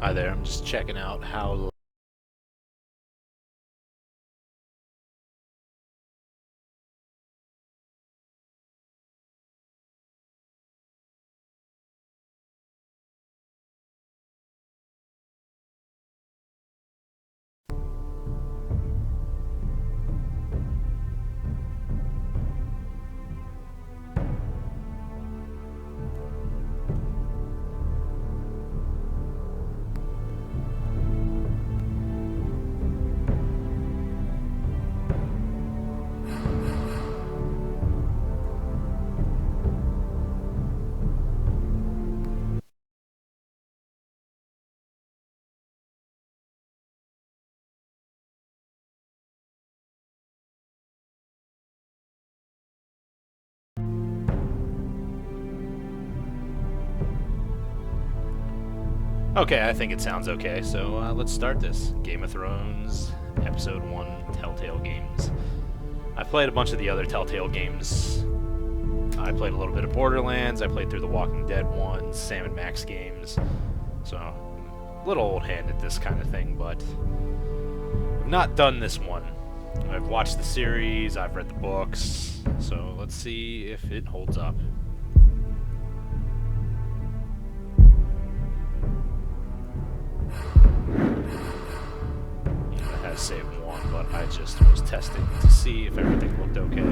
Hi there, I'm just checking out how... Okay, I think it sounds okay, so let's start this. Game of Thrones, Episode 1, Telltale Games. I've played a bunch of the other Telltale games. I played a little bit of Borderlands, I played through the Walking Dead ones, Sam & Max games, so I'm a little old hand at this kind of thing, but I've not done this one. I've watched the series, I've read the books, so let's see if it holds up. It has save one, but I just was testing to see if everything looked okay.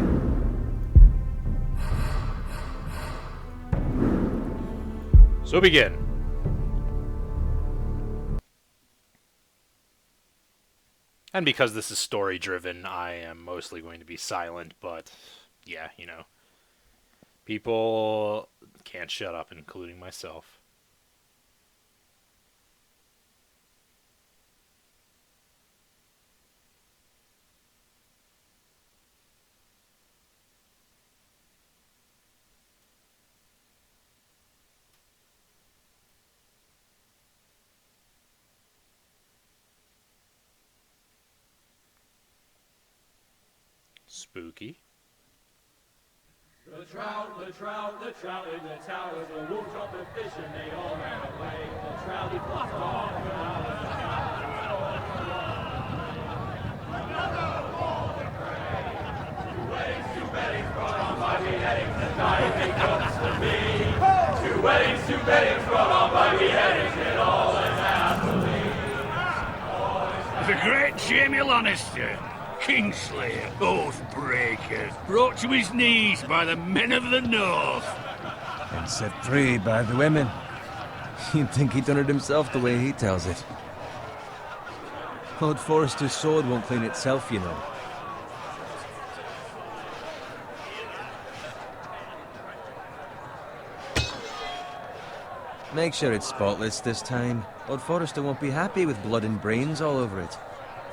So begin. And because this is story driven, I am mostly going to be silent, but yeah, you know. People can't shut up, including myself. Spooky. The trout in the towers, the wolves dropped the fish and they all ran away. The trout he fluffed off without a another wolf to prey. Two weddings brought on by beheadings, and diving comes to me. Two weddings brought on by beheadings, and all is happily. The great Jaime Lannister, Kingslayer, Oathbreaker, brought to his knees by the men of the North. And set free by the women. You'd think he'd done it himself the way he tells it. Lord Forrester's sword won't clean itself, you know. Make sure it's spotless this time. Lord Forrester won't be happy with blood and brains all over it.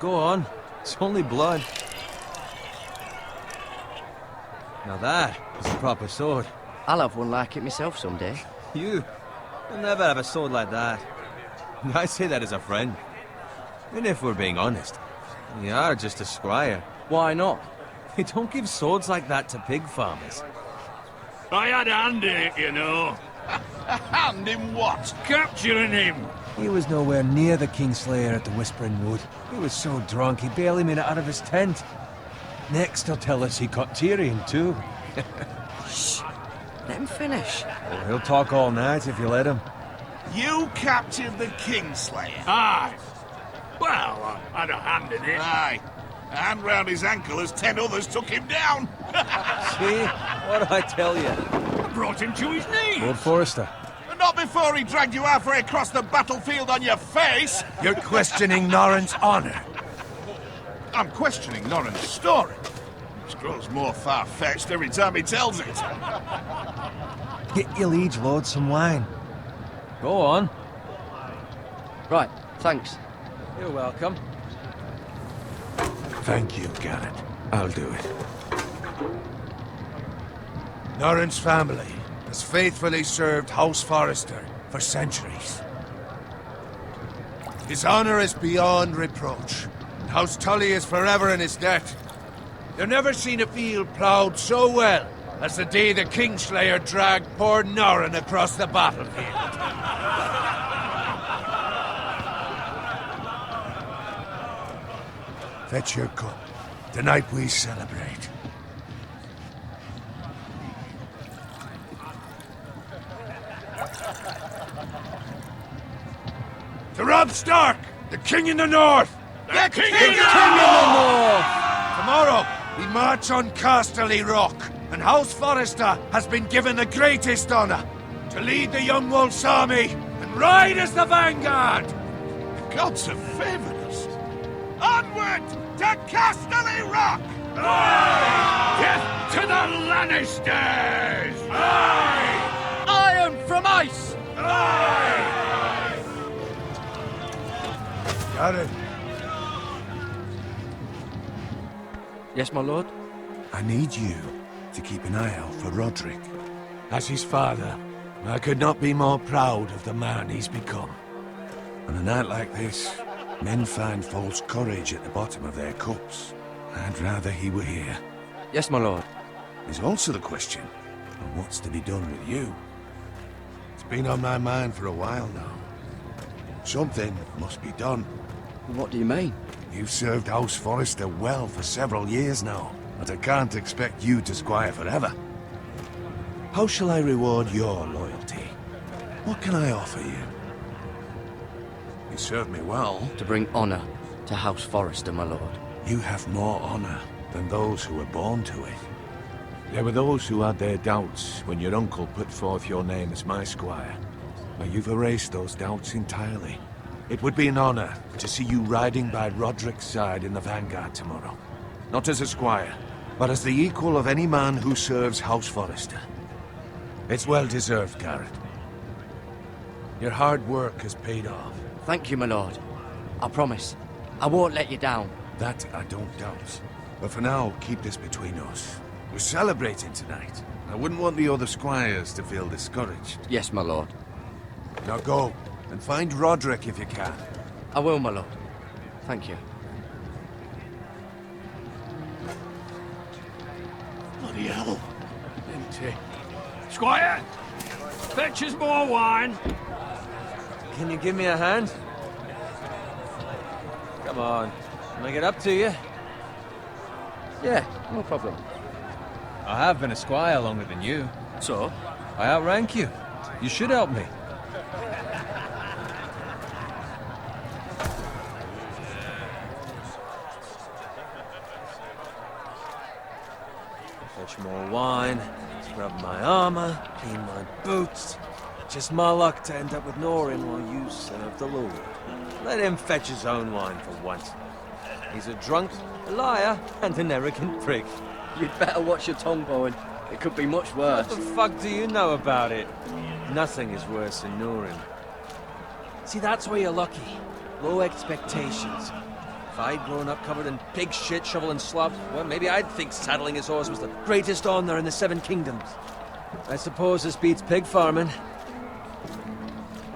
Go on. It's only blood. Now that is a proper sword. I'll have one like it myself someday. You'll never have a sword like that. I say that as a friend. And if we're being honest, you are just a squire. Why not? You don't give swords like that to pig farmers. I had a hand in it, you know. A hand in what? Capturing him. He was nowhere near the Kingslayer at the Whispering Wood. He was so drunk he barely made it out of his tent. Next he'll tell us he caught Tyrion too. Shh. Let him finish. Oh, he'll talk all night if you let him. You captured the Kingslayer? Aye. Well, I had a hand in it. Aye. A hand round his ankle as 10 others took him down. See? What did I tell you? I brought him to his knees. Lord Forrester. Not before he dragged you halfway across the battlefield on your face. You're questioning Norrin's honor. I'm questioning Norrin's story. It grows more far-fetched every time he tells it. Get your liege lord some wine. Go on. Right, thanks. You're welcome. Thank you, Garrett. I'll do it. Norrin's family has faithfully served House Forrester for centuries. His honor is beyond reproach. House Tully is forever in his debt. You've never seen a field ploughed so well as the day the Kingslayer dragged poor Norrin across the battlefield. Fetch your cup. Tonight we celebrate. To Robb Stark, the King in the North! The King in the North! Tomorrow, we march on Casterly Rock, and House Forrester has been given the greatest honor to lead the Young Wolf's army and ride as the vanguard! The gods have favored us. Onward to Casterly Rock! Death to the Lannisters! Iron from ice! Garrett, Yes, my lord? I need you to keep an eye out for Roderick. As his father, I could not be more proud of the man he's become. On a night like this, men find false courage at the bottom of their cups. I'd rather he were here. Yes, my lord. There's also the question of what's to be done with you. It's been on my mind for a while now. Something must be done. What do you mean? You've served House Forrester well for several years now, but I can't expect you to squire forever. How shall I reward your loyalty? What can I offer you? You served me well. To bring honor to House Forrester, my lord. You have more honor than those who were born to it. There were those who had their doubts when your uncle put forth your name as my squire. But you've erased those doubts entirely. It would be an honor to see you riding by Roderick's side in the vanguard tomorrow. Not as a squire, but as the equal of any man who serves House Forrester. It's well deserved, Garrett. Your hard work has paid off. Thank you, my lord. I promise. I won't let you down. That I don't doubt. But for now, keep this between us. We're celebrating tonight. I wouldn't want the other squires to feel discouraged. Yes, my lord. Now go, and find Roderick if you can. I will, my lord. Thank you. Bloody hell. Empty. Squire! Fetch us more wine! Can you give me a hand? Come on. Can I get up to you? Yeah, no problem. I have been a squire longer than you. So? I outrank you. You should help me. Fetch more wine, scrub my armor, clean my boots. Just my luck to end up with Norin while you serve the Lord. Let him fetch his own wine for once. He's a drunk, a liar, and an arrogant prick. You'd better watch your tongue, Bowen. It could be much worse. What the fuck do you know about it? Nothing is worse than Norin. See, that's where you're lucky. Low expectations. If I'd grown up covered in pig shit, shoveling slop, well, maybe I'd think saddling his horse was the greatest honor in the Seven Kingdoms. I suppose this beats pig farming.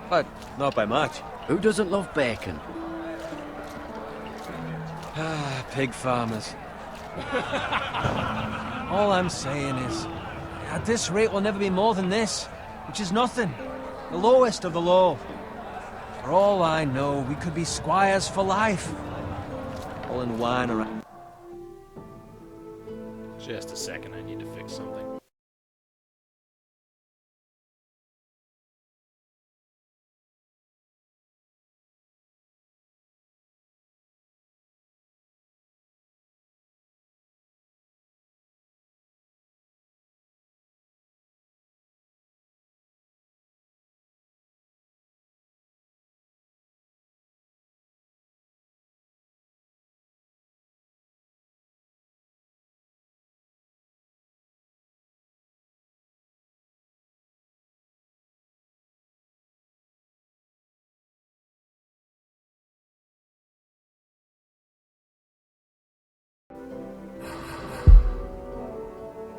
But not by much. Who doesn't love bacon? Ah, pig farmers. All I'm saying is, at this rate we'll never be more than this, which is nothing. The lowest of the low. For all I know, we could be squires for life. All in wine around. Just a second, I need to fix something.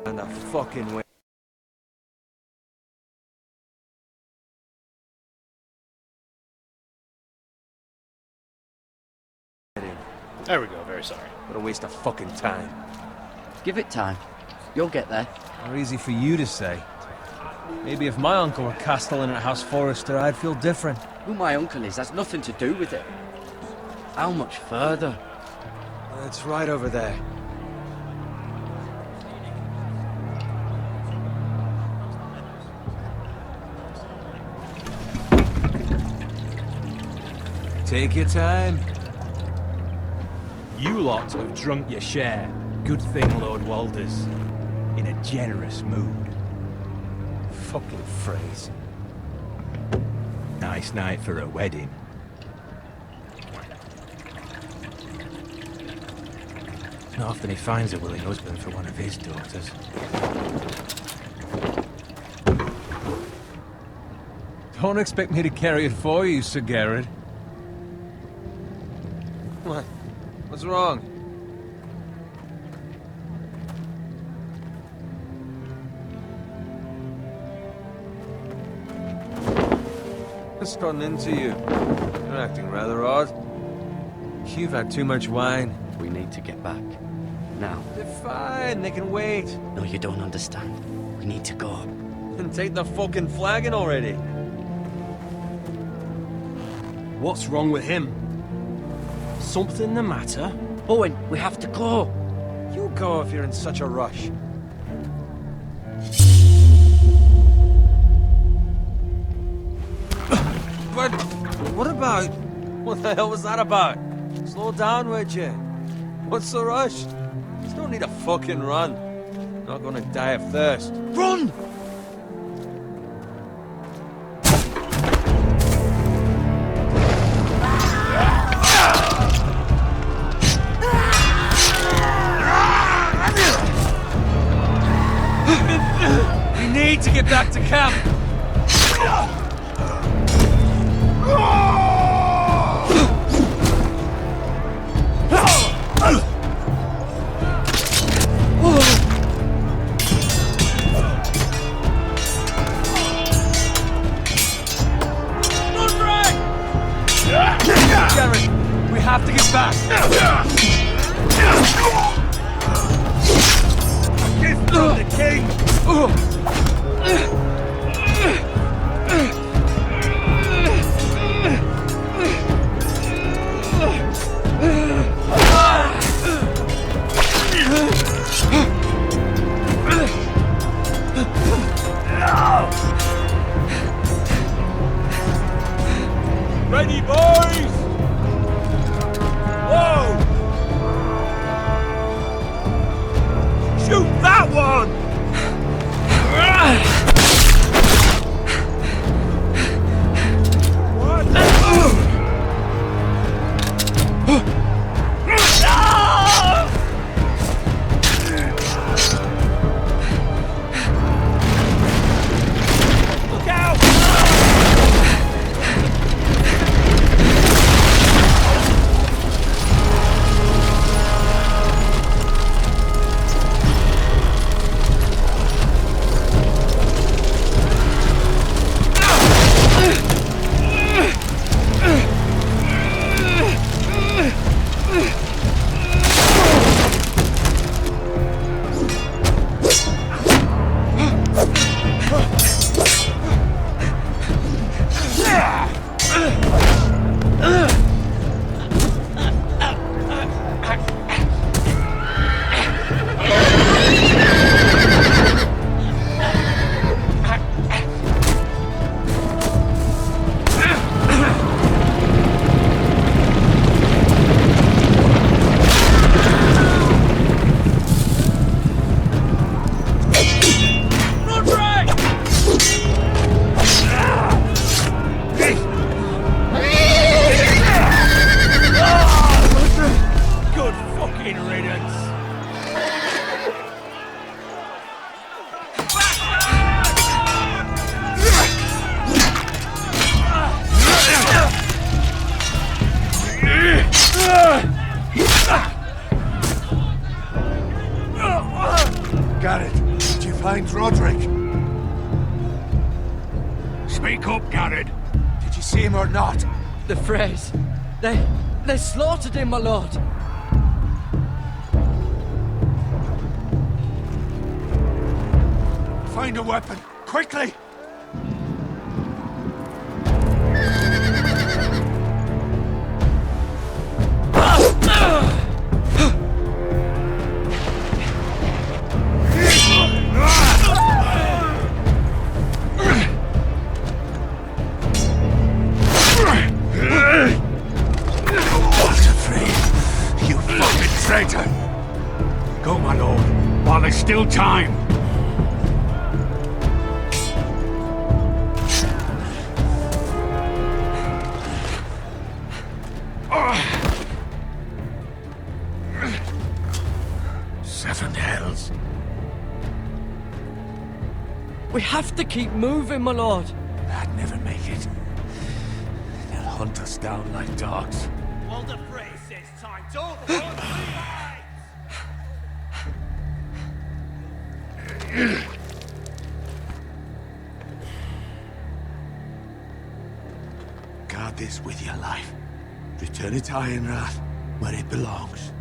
And a fucking way. There we go, very sorry. What a waste of fucking time. Give it time. You'll get there. More easy for you to say. Maybe if my uncle were castellan at House Forrester, I'd feel different. Who my uncle is has nothing to do with it. How much further? It's right over there. Take your time. You lot have drunk your share. Good thing Lord Walder's in a generous mood. Fucking phrase. Nice night for a wedding. Not often he finds a willing husband for one of his daughters. Don't expect me to carry it for you, Sir Garrett. What? What's wrong? Just gotten into you. You're acting rather odd. You've had too much wine. We need to get back. Now. They're fine, they can wait. No, you don't understand. We need to go. And take the fucking flagon already. What's wrong with him? Something the matter? Owen, we have to go. You go if you're in such a rush. But what about? What the hell was that about? Slow down, would you? What's the rush? There's no need to fucking run. Not gonna die of thirst. Run! We need to get back to camp. Garrett, we have to get back. Give from the king! Ready, boys! Whoa! Shoot that one! Look out! Good fucking riddance! Garrett, did you find Roderick? Speak up, Garrett. Did you see him or not? The phrase. They slaughtered him, my lord. Find a weapon, quickly! time. Seven hells. We have to keep moving, my lord. I'd never make it. They'll hunt us down like dogs. Walder Frey says time to overrun Guard this with your life. Return it to Ironrath, where it belongs.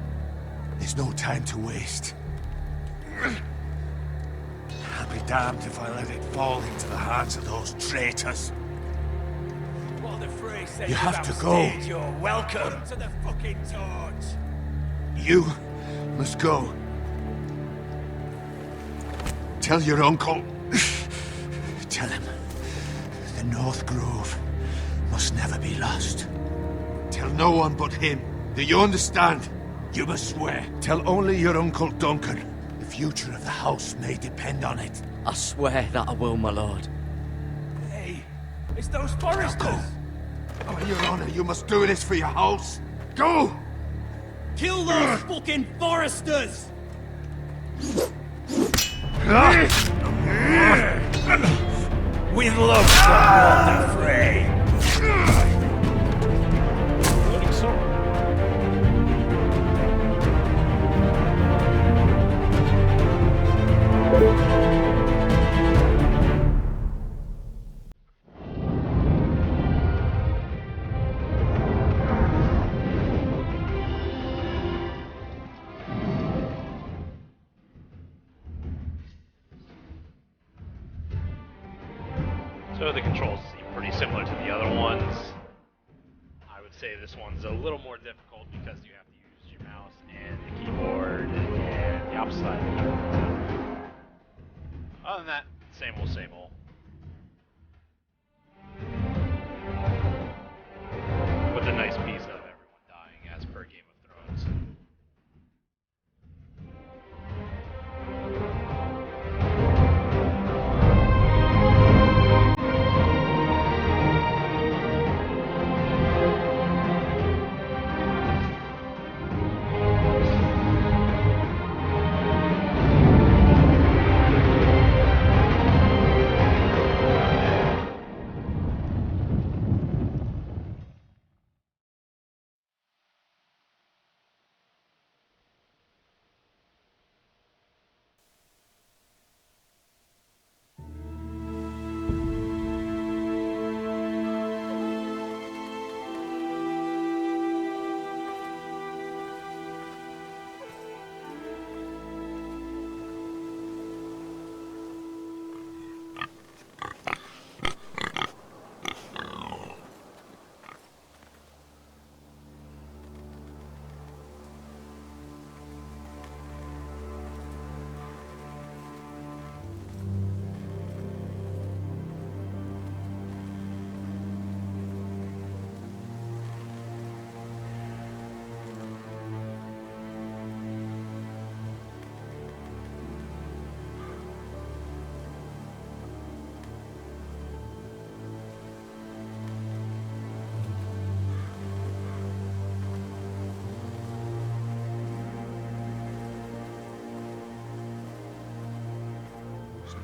There's no time to waste. I'll be damned if I let it fall into the hands of those traitors. Walder Frey says You have to go. You're welcome to the fucking torch. You must go. Tell your uncle. Tell him the North Grove must never be lost. Tell no one but him. Do you understand? You must swear. Tell only your Uncle Duncan. The future of the house may depend on it. I swear that I will, my lord. Hey, it's those foresters. Go. Oh, Your Honor, you must do this for your house. Go! Kill those fucking foresters! With love from Walder Frey. Loading sword. So the controls seem pretty similar to the other ones. I would say this one's a little more difficult because you have to use your mouse and the keyboard and the opposite side of the keyboard. Other than that, same old, same old. With a nice piece of everyone dying as per Game of Thrones.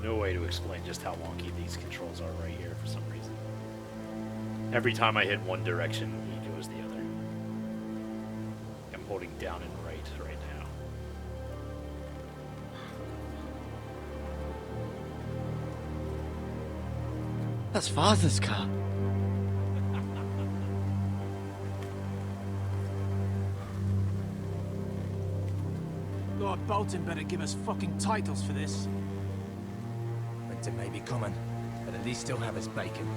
No way to explain just how wonky these controls are right here for some reason. Every time I hit one direction, he goes the other. I'm holding down and right now. That's Father's car. Lord Bolton better give us fucking titles for this. Winter may be coming, but at least he'll have his bacon.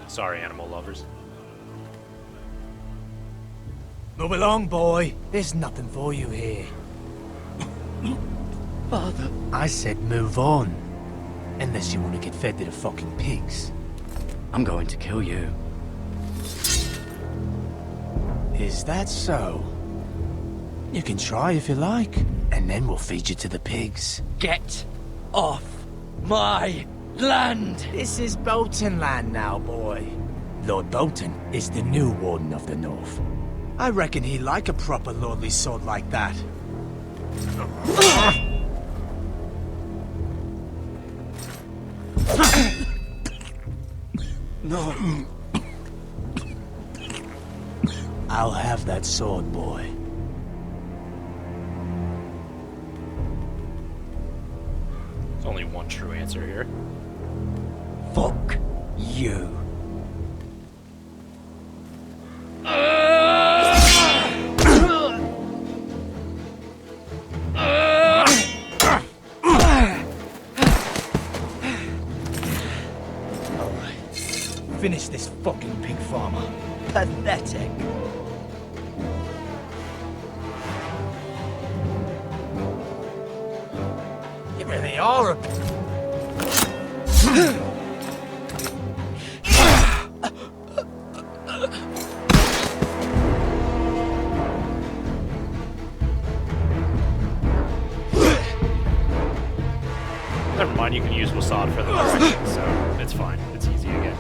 Sorry, animal lovers. Move along, boy. There's nothing for you here. Father. I said move on. Unless you want to get fed to the fucking pigs. I'm going to kill you. Is that so? You can try if you like, and then we'll feed you to the pigs. Get off my land! This is Bolton land now, boy. Lord Bolton is the new Warden of the North. I reckon he'd like a proper lordly sword like that. No. I'll have that sword, boy. There's only one true answer here. Fuck you. Finish this fucking pig farmer. Pathetic. You really are a... Never mind, you can use Wasad for the direction, so it's fine. It's easy again.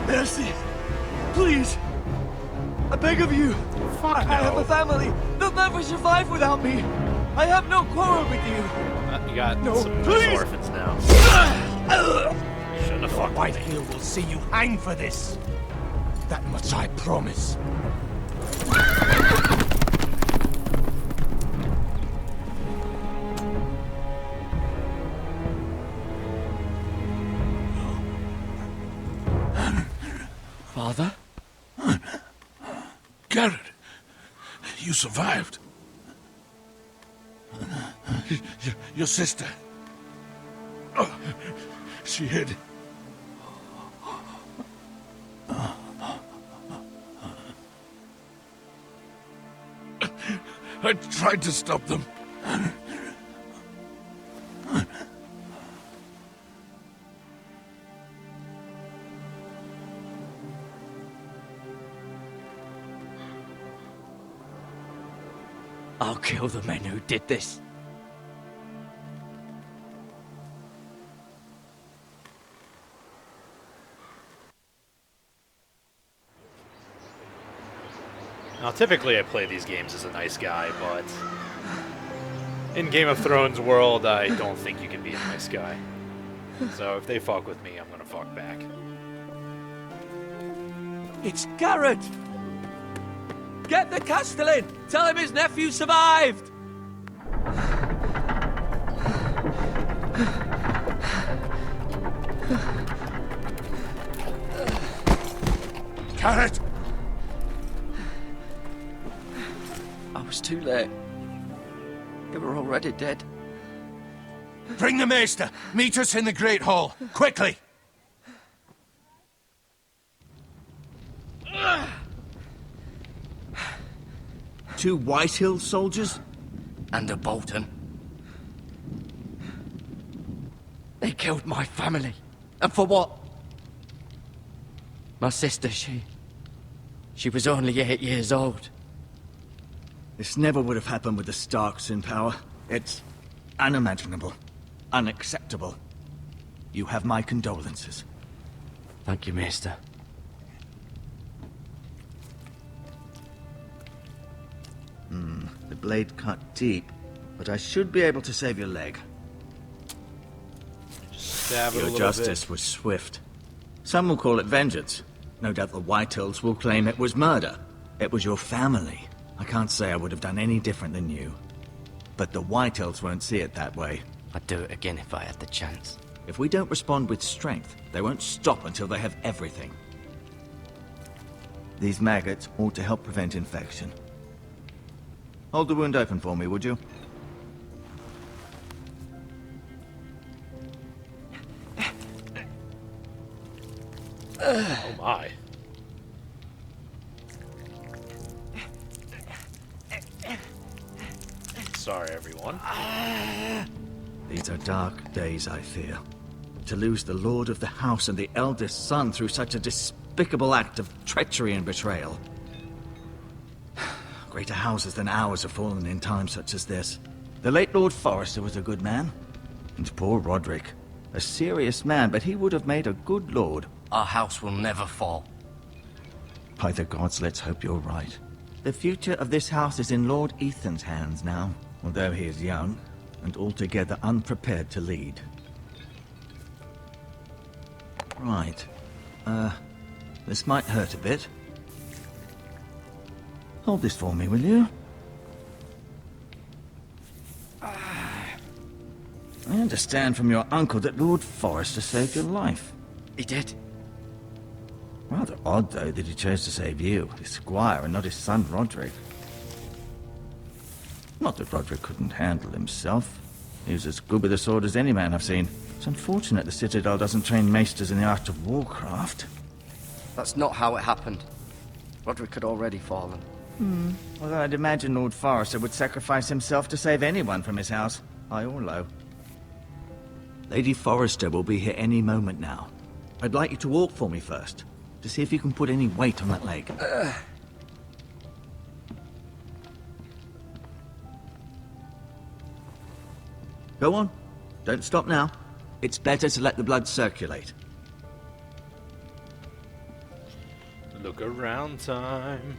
Mercy! Please! I beg of you! I have a family! They'll never survive without me! I have no quarrel with you! You got No, some nice please! orphans now. You shouldn't have fucked with White me. Hill will see you hang for this. That much I promise. Father? Garrett, you survived. Your sister. Oh, she hid. I tried to stop them. I'll kill the men who did this. Now, typically I play these games as a nice guy, but in Game of Thrones world, I don't think you can be a nice guy. So if they fuck with me, I'm gonna fuck back. It's Garrett! Get the Castellan! Tell him his nephew survived! Garrett! I was too late. They were already dead. Bring the Maester! Meet us in the Great Hall! Quickly! Two White Hill soldiers? And a Bolton. They killed my family. And for what? My sister, she was only 8 years old. This never would have happened with the Starks in power. It's unimaginable. Unacceptable. You have my condolences. Thank you, Maester. The blade cut deep, but I should be able to save your leg. Stab it a Your little justice was swift. Some will call it vengeance. No doubt the Whitehills will claim it was murder. It was your family. I can't say I would have done any different than you. But the Whitehills won't see it that way. I'd do it again if I had the chance. If we don't respond with strength, they won't stop until they have everything. These maggots ought to help prevent infection. Hold the wound open for me, would you? Oh my. Sorry, everyone. These are dark days, I fear. To lose the lord of the house and the eldest son through such a despicable act of treachery and betrayal. Greater houses than ours have fallen in times such as this. The late Lord Forrester was a good man. And poor Roderick. A serious man, but he would have made a good lord. Our house will never fall. By the gods, let's hope you're right. The future of this house is in Lord Ethan's hands now, although he is young and altogether unprepared to lead. Right. This might hurt a bit. Hold this for me, will you? I understand from your uncle that Lord Forrester saved your life. He did. Rather odd, though, that he chose to save you, his squire, and not his son Roderick. Not that Roderick couldn't handle himself. He was as good with a sword as any man I've seen. It's unfortunate the Citadel doesn't train maesters in the art of warcraft. That's not how it happened. Roderick had already fallen. Although I'd imagine Lord Forrester would sacrifice himself to save anyone from his house, high or low. Lady Forrester will be here any moment now. I'd like you to walk for me first, to see if you can put any weight on that leg. Go on. Don't stop now. It's better to let the blood circulate. Look around time.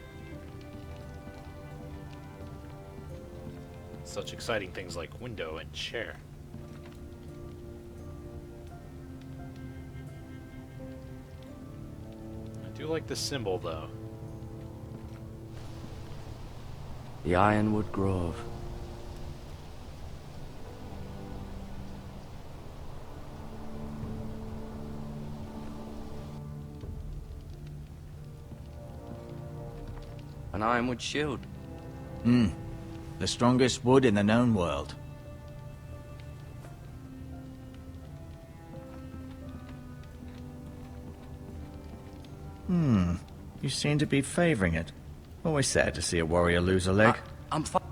Such exciting things like window and chair. I do like the symbol, though. The Ironwood Grove. An ironwood shield. The strongest wood in the known world. You seem to be favoring it. Always sad to see a warrior lose a leg. I'm fine.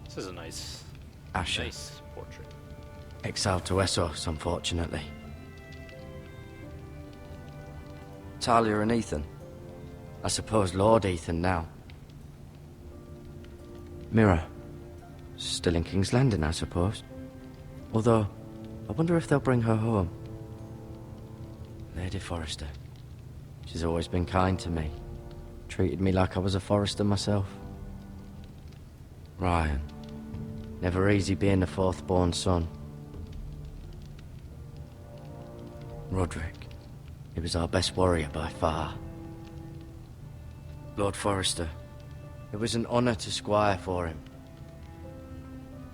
This is a nice Asher. nice portrait. Exiled to Essos, unfortunately. Talia and Ethan. I suppose Lord Ethan now. Mira. Still in King's Landing, I suppose. Although, I wonder if they'll bring her home. Lady Forrester. She's always been kind to me. Treated me like I was a Forrester myself. Ryan. Never easy being the fourth-born son. Roderick. He was our best warrior by far. Lord Forrester. It was an honor to squire for him.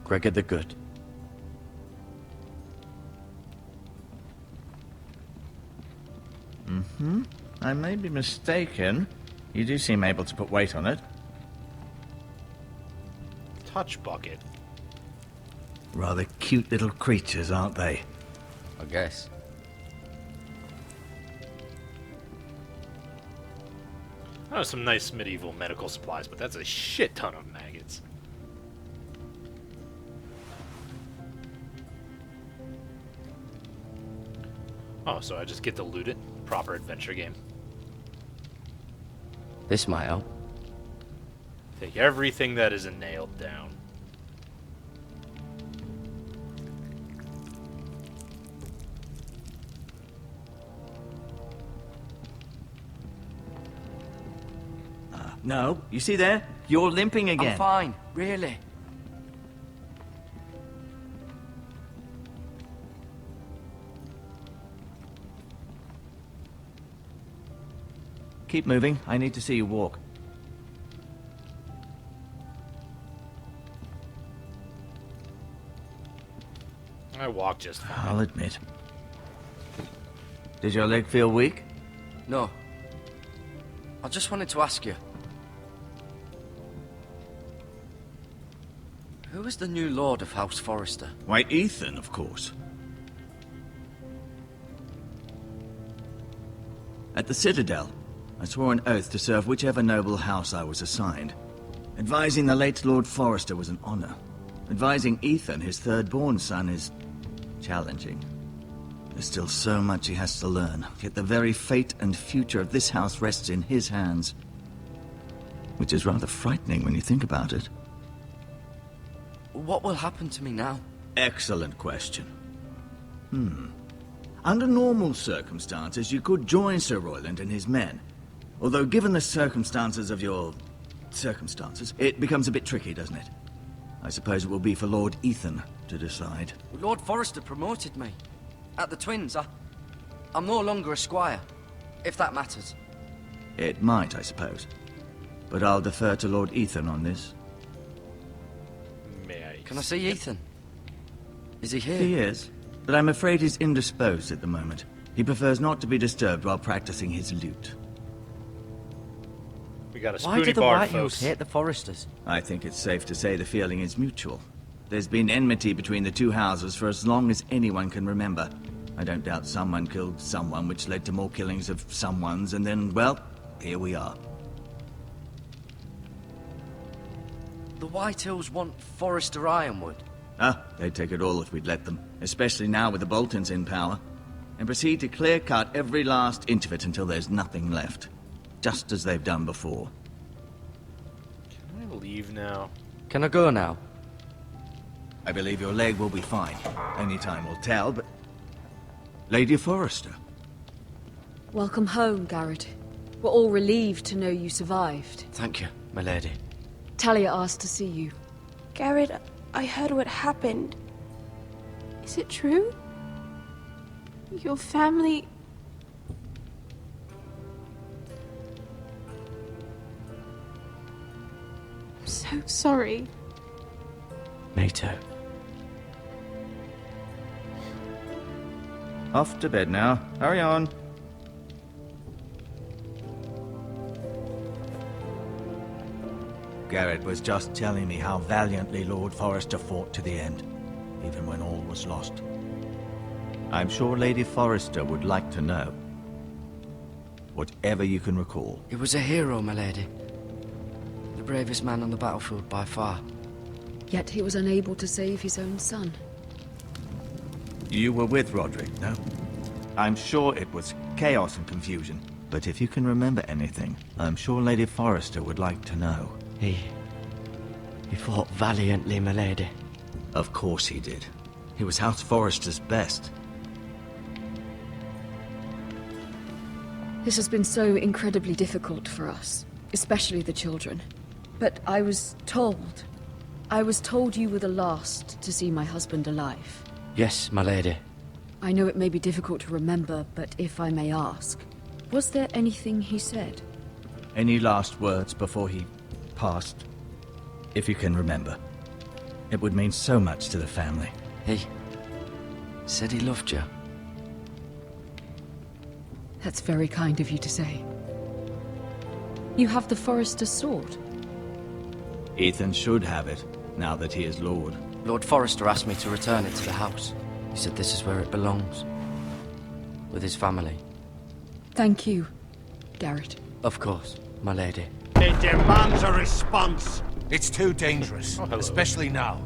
Gregor the Good. I may be mistaken. You do seem able to put weight on it. Touch bucket. Rather cute little creatures, aren't they? I guess. Oh, some nice medieval medical supplies, but that's a shit ton of maggots. Oh, so I just get to loot it? Proper adventure game. This might help. Take everything that isn't nailed down. No, you see there? You're limping again. I'm fine, really. Keep moving. I need to see you walk. I walk just fine. I'll admit. Did your leg feel weak? No. I just wanted to ask you. Who is the new Lord of House Forrester? Why, Ethan, of course. At the Citadel, I swore an oath to serve whichever noble house I was assigned. Advising the late Lord Forrester was an honor. Advising Ethan, his third-born son, is challenging. There's still so much he has to learn, yet the very fate and future of this house rests in his hands. Which is rather frightening when you think about it. What will happen to me now? Excellent question. Under normal circumstances, you could join Sir Royland and his men. Although given the circumstances of your... circumstances, it becomes a bit tricky, doesn't it? I suppose it will be for Lord Ethan to decide. Lord Forrester promoted me. At the Twins, I'm no longer a squire, if that matters. It might, I suppose. But I'll defer to Lord Ethan on this. May I? Can I see Ethan? Is he here? He is, but I'm afraid he's indisposed at the moment. He prefers not to be disturbed while practicing his lute. We got a Why do spoony the bard, Whitehills folks. hate the Forresters? I think it's safe to say the feeling is mutual. There's been enmity between the two houses for as long as anyone can remember. I don't doubt someone killed someone, which led to more killings of someones, and then, well, here we are. The Whitehills want Forrester Ironwood. They'd take it all if we'd let them, especially now with the Boltons in power, and proceed to clear-cut every last inch of it until there's nothing left, just as they've done before. Can I leave now? Can I go now? I believe your leg will be fine. Only time will tell, but... Lady Forrester. Welcome home, Garrett. We're all relieved to know you survived. Thank you, my lady. Talia asked to see you. Garrett, I heard what happened. Is it true? Your family... I'm so sorry. Me too. Off to bed now. Hurry on. Garrett was just telling me how valiantly Lord Forrester fought to the end, even when all was lost. I'm sure Lady Forrester would like to know. Whatever you can recall. He was a hero, my lady. The bravest man on the battlefield by far. Yet he was unable to save his own son. You were with Roderick, no? I'm sure it was chaos and confusion. But if you can remember anything, I'm sure Lady Forrester would like to know. He fought valiantly, my lady. Of course he did. He was House Forrester's best. This has been so incredibly difficult for us, especially the children. But I was told you were the last to see my husband alive. Yes, my lady. I know it may be difficult to remember, but if I may ask, was there anything he said? Any last words before he passed? If you can remember. It would mean so much to the family. He said he loved you. That's very kind of you to say. You have the Forrester sword. Ethan should have it, now that he is Lord. Lord Forrester asked me to return it to the house. He said this is where it belongs. With his family. Thank you, Garrett. Of course, my lady. It demands a response. It's too dangerous, especially now.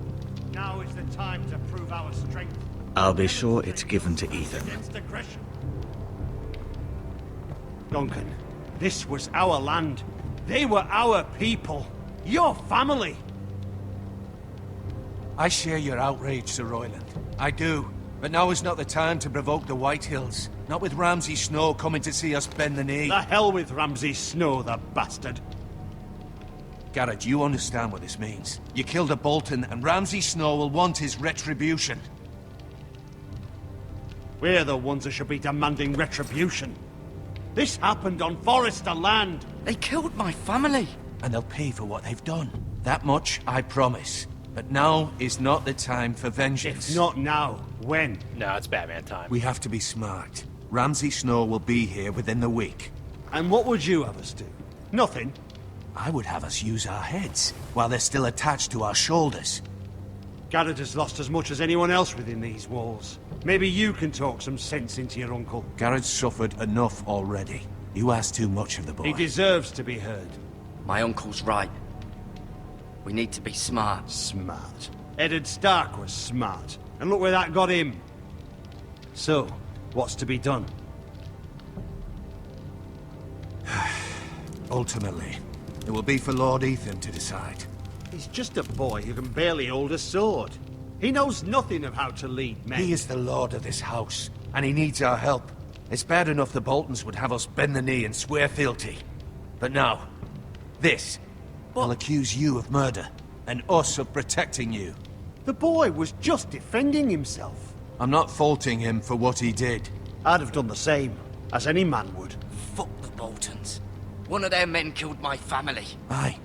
Now is the time to prove our strength. I'll be sure it's given to Ethan. Against aggression. Duncan, this was our land. They were our people. Your family. I share your outrage, Sir Royland. I do. But now is not the time to provoke the Whitehills. Not with Ramsay Snow coming to see us bend the knee. The hell with Ramsay Snow, the bastard. Garrett, you understand what this means. You killed a Bolton, and Ramsay Snow will want his retribution. We're the ones that should be demanding retribution. This happened on Forrester land. They killed my family. And they'll pay for what they've done. That much, I promise. But now is not the time for vengeance. If not now, when? No, it's Batman time. We have to be smart. Ramsay Snow will be here within the week. And what would you have us do? Nothing? I would have us use our heads, while they're still attached to our shoulders. Garrett has lost as much as anyone else within these walls. Maybe you can talk some sense into your uncle. Garrett's suffered enough already. You ask too much of the boy. He deserves to be heard. My uncle's right. We need to be smart. Smart. Eddard Stark was smart. And look where that got him. So, what's to be done? Ultimately, it will be for Lord Ethan to decide. He's just a boy who can barely hold a sword. He knows nothing of how to lead men. He is the lord of this house, and he needs our help. It's bad enough the Boltons would have us bend the knee and swear fealty. But now, this. I'll accuse you of murder, and us of protecting you. The boy was just defending himself. I'm not faulting him for what he did. I'd have done the same, as any man would. Fuck the Boltons. One of their men killed my family. Aye.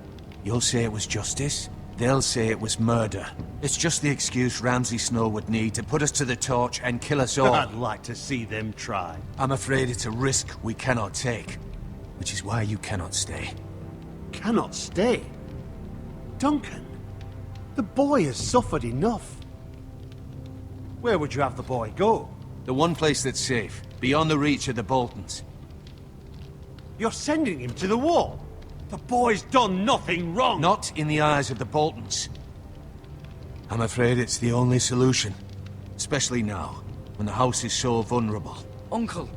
You'll say it was justice. They'll say it was murder. It's just the excuse Ramsay Snow would need to put us to the torch and kill us all. I'd like to see them try. I'm afraid it's a risk we cannot take. Which is why you cannot stay. Cannot stay? Duncan, the boy has suffered enough. Where would you have the boy go? The one place that's safe, beyond the reach of the Boltons. You're sending him to the wall? The boy's done nothing wrong! Not in the eyes of the Boltons. I'm afraid it's the only solution. Especially now, when the house is so vulnerable. Uncle,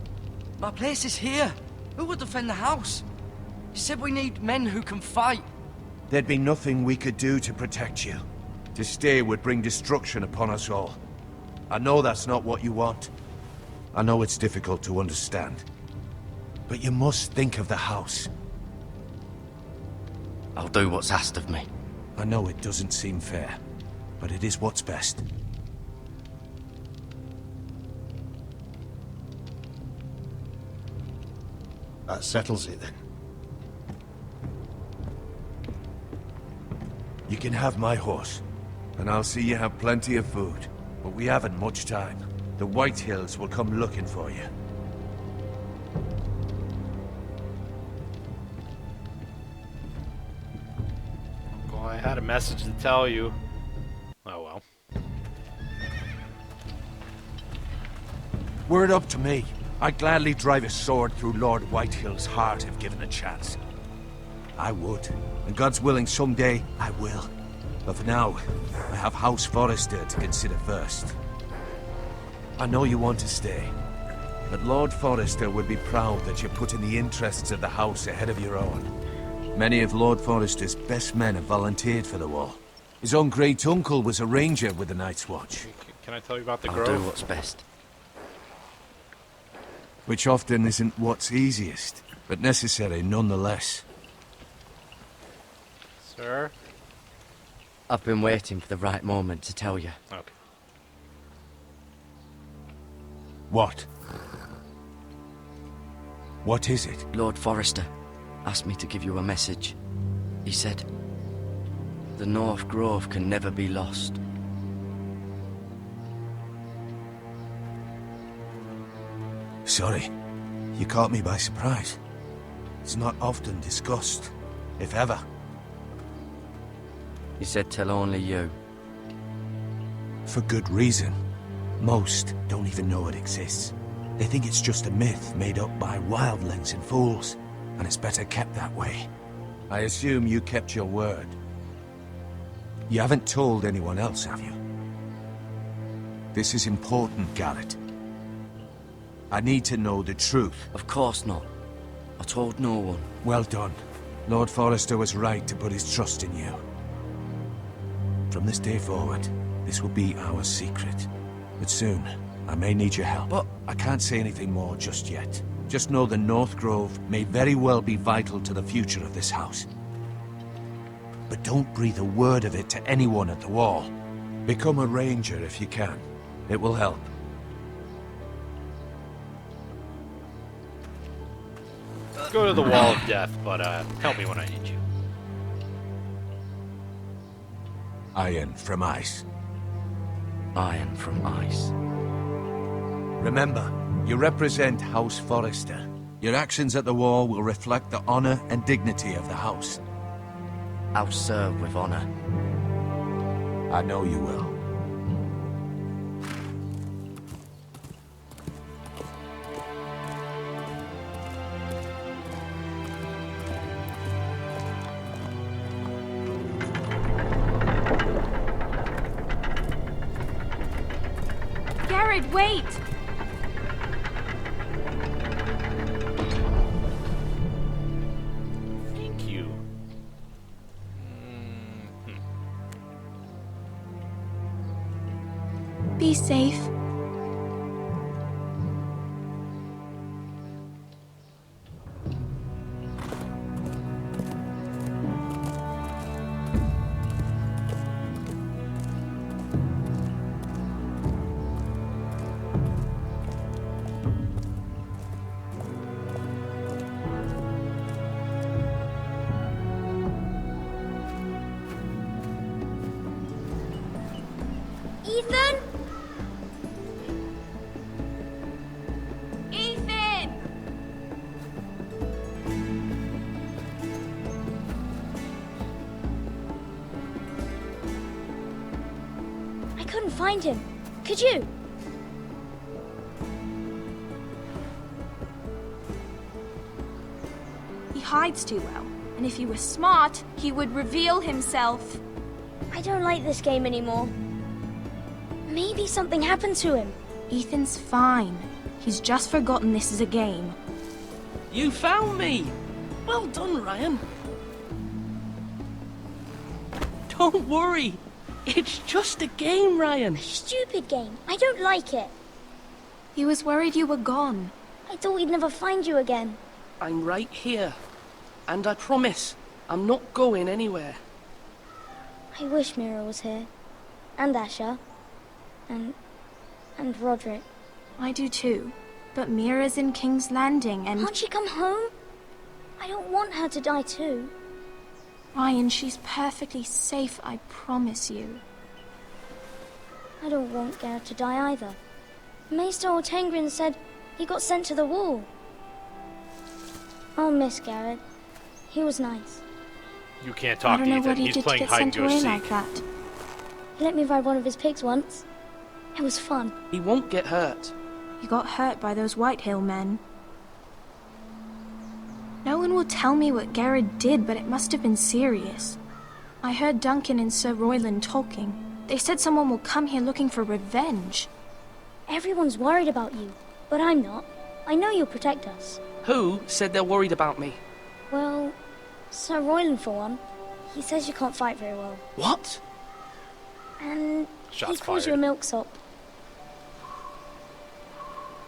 my place is here. Who would defend the house? You said we need men who can fight. There'd be nothing we could do to protect you. To stay would bring destruction upon us all. I know that's not what you want. I know it's difficult to understand. But you must think of the house. I'll do what's asked of me. I know it doesn't seem fair, but it is what's best. That settles it then. You can have my horse, and I'll see you have plenty of food. But we haven't much time. The White Hills will come looking for you. Well, I had a message to tell you. Oh well. Were it up to me, I'd gladly drive a sword through Lord Whitehill's heart if given a chance. I would, and God's willing someday I will. But for now, I have House Forrester to consider first. I know you want to stay, but Lord Forrester would be proud that you're putting the interests of the house ahead of your own. Many of Lord Forrester's best men have volunteered for the war. His own great-uncle was a ranger with the Night's Watch. Can I tell you about the I'll Grove? do what's best. Which often isn't what's easiest, but necessary nonetheless. Sir? I've been waiting for the right moment to tell you. Okay. What? What is it? Lord Forrester asked me to give you a message. He said, the North Grove can never be lost. Sorry, you caught me by surprise. It's not often discussed, if ever. He said tell only you. For good reason. Most don't even know it exists. They think it's just a myth made up by wildlings and fools, and it's better kept that way. I assume you kept your word. You haven't told anyone else, have you? This is important, Garrett. I need to know the truth. Of course not. I told no one. Well done. Lord Forrester was right to put his trust in you. From this day forward, this will be our secret. But soon, I may need your help. But I can't say anything more just yet. Just know the North Grove may very well be vital to the future of this house. But don't breathe a word of it to anyone at the wall. Become a ranger if you can. It will help. Go to the Wall of Death, but help me when I need you. Iron from ice. Iron from ice. Remember, You represent House Forrester. Your actions at the war will reflect the honor and dignity of the house. I'll serve with honor. I know you will. Garrett, wait! Thank you. Be safe. Ethan? Ethan! I couldn't find him. Could you? He hides too well, and if he were smart, he would reveal himself. I don't like this game anymore. Maybe something happened to him. Ethan's fine. He's just forgotten this is a game. You found me! Well done, Ryan. Don't worry. It's just a game, Ryan. Stupid game. I don't like it. He was worried you were gone. I thought we'd never find you again. I'm right here. And I promise, I'm not going anywhere. I wish Mira was here. And Asher. And Roderick. I do too. But Mira's in King's Landing and... Can't she come home? I don't want her to die too. Ryan, she's perfectly safe, I promise you. I don't want Garrett to die either. Maester Ortengrin said he got sent to the wall. I'll miss Garrett. He was nice. You can't talk to I don't know Ethan. what he He's did to playing get hide sent and go away seek. like that. He let me ride one of his pigs once. It was fun. He won't get hurt. You got hurt by those Whitehill men. No one will tell me what Garrett did, but it must have been serious. I heard Duncan and Sir Royland talking. They said someone will come here looking for revenge. Everyone's worried about you, but I'm not. I know you'll protect us. Who said they're worried about me? Well, Sir Royland for one. He says you can't fight very well. What? And Shots he calls you a fired. milksop.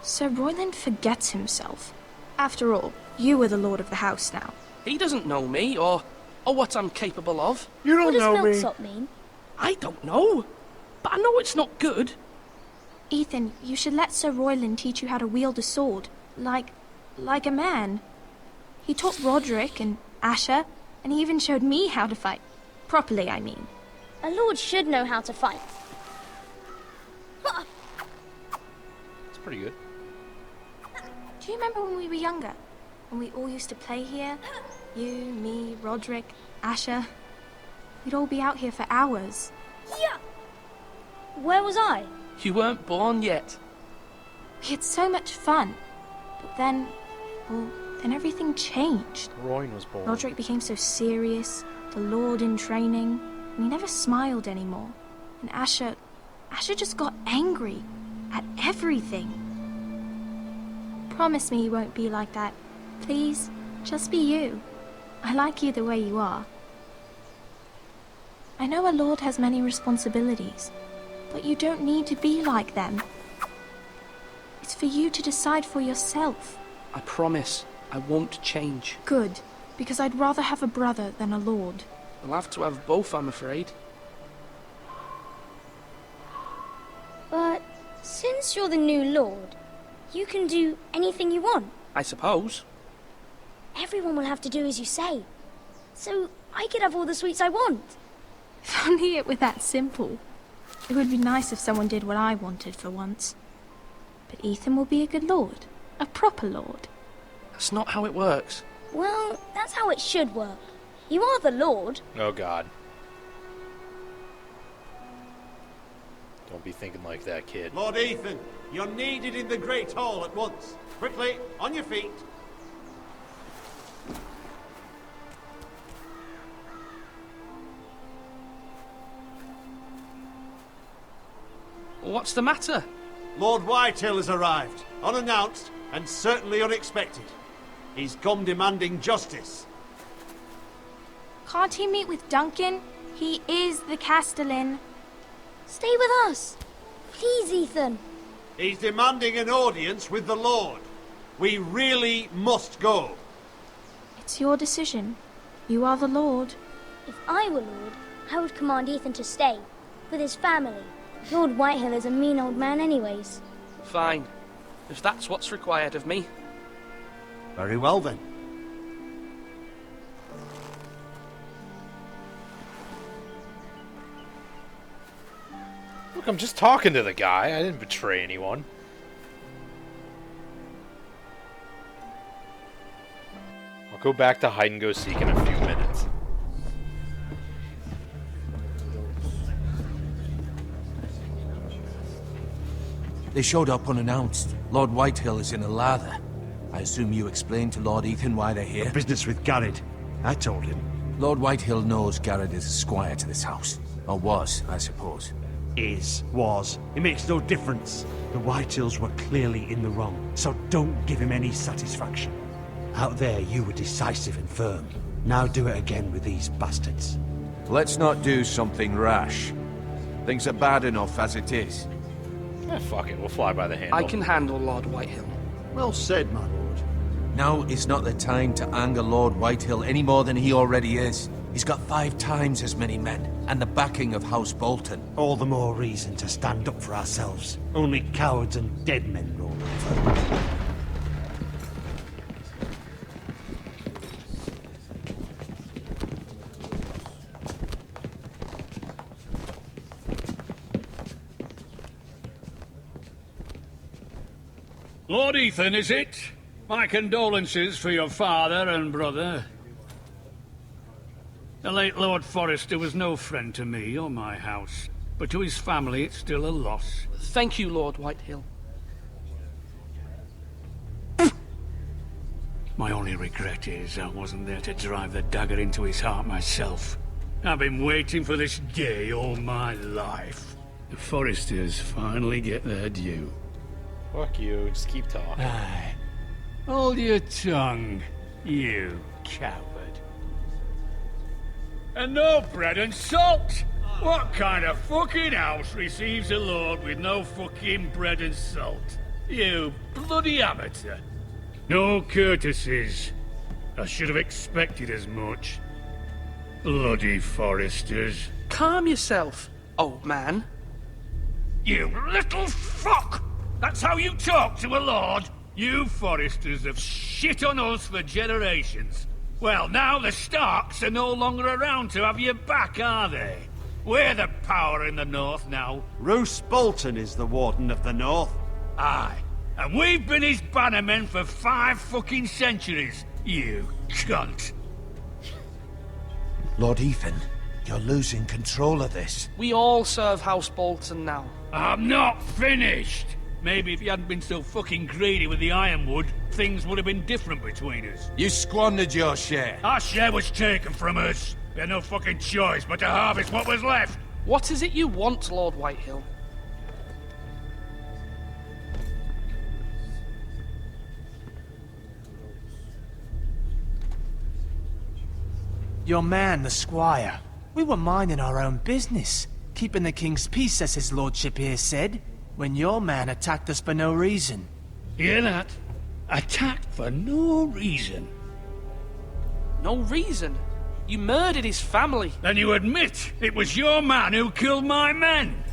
Sir Royland forgets himself. After all, you are the lord of the house now. He doesn't know me, or what I'm capable of. You don't What does know me. milksop mean? I don't know. But I know it's not good. Ethan, you should let Sir Royland teach you how to wield a sword. Like a man. He taught Roderick and Asher, and he even showed me how to fight. Properly, I mean. A lord should know how to fight. It's pretty good. Do you remember when we were younger? When we all used to play here? You, me, Roderick, Asher. We'd all be out here for hours. Yeah. Where was I? You weren't born yet. We had so much fun. But then, well, then everything changed. Royne was born. Roderick became so serious, the lord in training, and he never smiled anymore. And Asher just got angry at everything. Promise me you won't be like that. Please, just be you. I like you the way you are. I know a lord has many responsibilities, but you don't need to be like them. It's for you to decide for yourself. I promise I won't change. Good, because I'd rather have a brother than a lord. I'll have to have both, I'm afraid. But since you're the new lord, you can do anything you want. I suppose. Everyone will have to do as you say. So I could have all the sweets I want. If only it were that simple. It would be nice if someone did what I wanted for once. But Ethan will be a good lord. A proper lord. That's not how it works. Well, that's how it should work. You are the lord. Oh god. Don't be thinking like that, kid. Lord Ethan, you're needed in the Great Hall at once. Quickly, on your feet. What's the matter? Lord Whitehill has arrived, unannounced and certainly unexpected. He's come demanding justice. Can't he meet with Duncan? He is the Castellan. Stay with us. Please, Ethan. He's demanding an audience with the Lord. We really must go. It's your decision. You are the lord. If I were lord, I would command Ethan to stay, with his family. Lord Whitehill is a mean old man anyways. Fine. If that's what's required of me. Very well then. Look, I'm just talking to the guy. I didn't betray anyone. I'll go back to hide and go seek in a few minutes. They showed up unannounced. Lord Whitehill is in a lather. I assume you explained to Lord Ethan why they're here? Business with Garrett. I told him. Lord Whitehill knows Garrett is a squire to this house. Or was, I suppose. Was. It makes no difference. The Whitehills were clearly in the wrong, so don't give him any satisfaction. Out there, you were decisive and firm. Now do it again with these bastards. Let's not do something rash. Things are bad enough as it is. Fuck it, we'll fly by the handle. I can handle Lord Whitehill. Well said, my lord. Now is not the time to anger Lord Whitehill any more than he already is. He's got 5 times as many men, and the backing of House Bolton. All the more reason to stand up for ourselves. Only cowards and dead men roll over. Lord Ethan, is it? My condolences for your father and brother. The late Lord Forrester was no friend to me or my house, but to his family it's still a loss. Thank you, Lord Whitehill. My only regret is I wasn't there to drive the dagger into his heart myself. I've been waiting for this day all my life. The Forresters finally get their due. Fuck you, just keep talking. Aye. Hold your tongue, you coward. And no bread and salt! What kind of fucking house receives a lord with no fucking bread and salt? You bloody amateur. No courtesies. I should have expected as much. Bloody Forresters. Calm yourself, old man. You little fuck! That's how you talk to a lord? You Forresters have shit on us for generations. Well, now the Starks are no longer around to have your back, are they? We're the power in the north now. Roose Bolton is the Warden of the North. Aye. And we've been his bannermen for 5 fucking centuries, you cunt. Lord Ethan, you're losing control of this. We all serve House Bolton now. I'm not finished! Maybe if you hadn't been so fucking greedy with the ironwood, things would have been different between us. You squandered your share. Our share was taken from us. We had no fucking choice but to harvest what was left. What is it you want, Lord Whitehill? Your man, the squire. We were minding our own business, keeping the king's peace, as his lordship here said, when your man attacked us for no reason. Hear that? Attacked for no reason. No reason? You murdered his family. Then you admit it was your man who killed my men?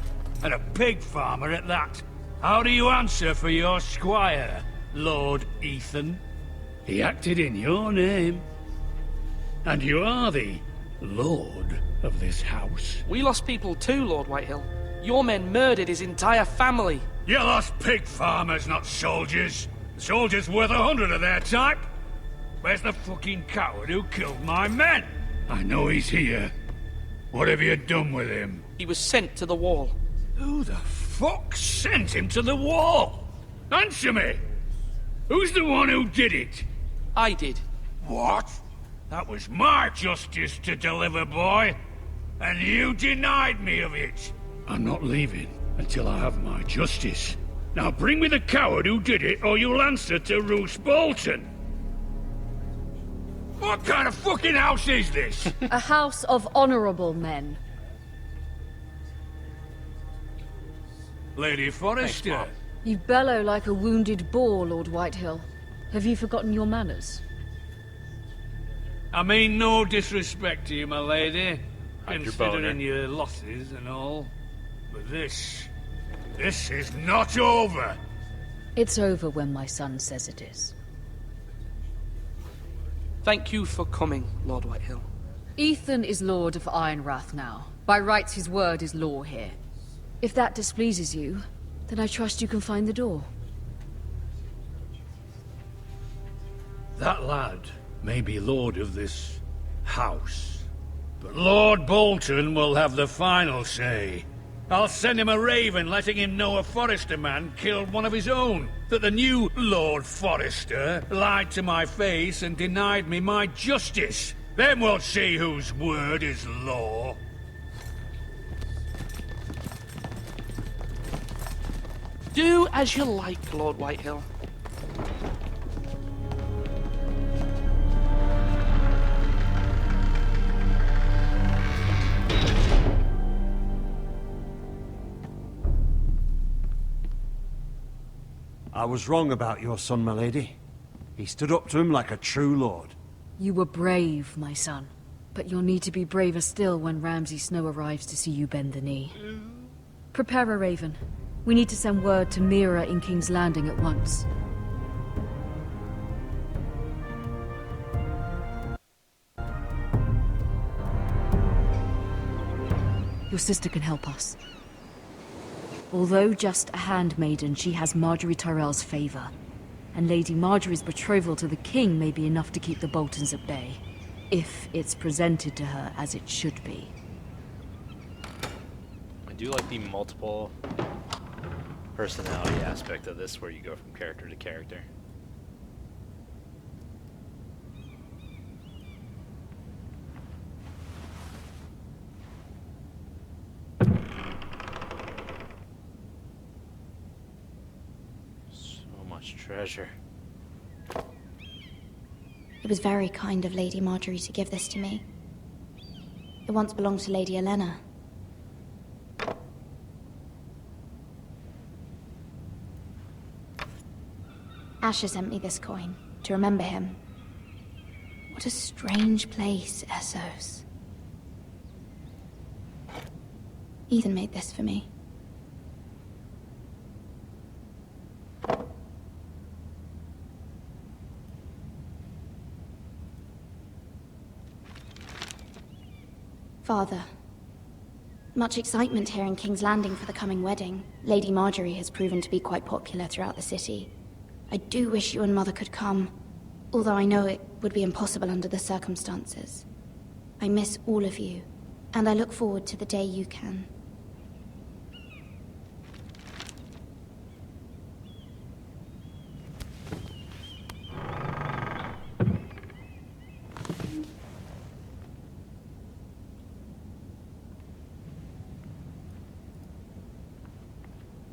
And a pig farmer at that. How do you answer for your squire, Lord Ethan? He acted in your name. And you are the Lord. of this house. We lost people too, Lord Whitehill. Your men murdered his entire family. You lost pig farmers, not soldiers. The soldiers worth 100 of their type. Where's the fucking coward who killed my men? I know he's here. What have you done with him? He was sent to the wall. Who the fuck sent him to the wall? Answer me! Who's the one who did it? I did. What? That was my justice to deliver, boy. And you denied me of it. I'm not leaving until I have my justice. Now bring me the coward who did it, or you'll answer to Roose Bolton. What kind of fucking house is this? A house of honorable men. Lady Forrester. You bellow like a wounded boar, Lord Whitehill. Have you forgotten your manners? I mean no disrespect to you, my lady, Hide your considering boner. your losses and all. But this is not over. It's over when my son says it is. Thank you for coming, Lord Whitehill. Ethan is Lord of Ironrath now. By rights, his word is law here. If that displeases you, then I trust you can find the door. That lad may be lord of this house, but Lord Bolton will have the final say. I'll send him a raven letting him know a Forrester man killed one of his own. That the new Lord Forrester lied to my face and denied me my justice. Then we'll see whose word is law. Do as you like, Lord Whitehill. I was wrong about your son, my lady. He stood up to him like a true lord. You were brave, my son. But you'll need to be braver still when Ramsay Snow arrives to see you bend the knee. Prepare a raven. We need to send word to Mira in King's Landing at once. Your sister can help us. Although just a handmaiden, she has Marjorie Tyrell's favor. And Lady Marjorie's betrothal to the king may be enough to keep the Boltons at bay. If it's presented to her as it should be. I do like the multiple personality aspect of this, where you go from character to character. So much treasure. It was very kind of Lady Marjorie to give this to me. It once belonged to Lady Elena. Asher sent me this coin, to remember him. What a strange place, Essos. Ethan made this for me. Father, much excitement here in King's Landing for the coming wedding. Lady Marjorie has proven to be quite popular throughout the city. I do wish you and Mother could come, although I know it would be impossible under the circumstances. I miss all of you, and I look forward to the day you can.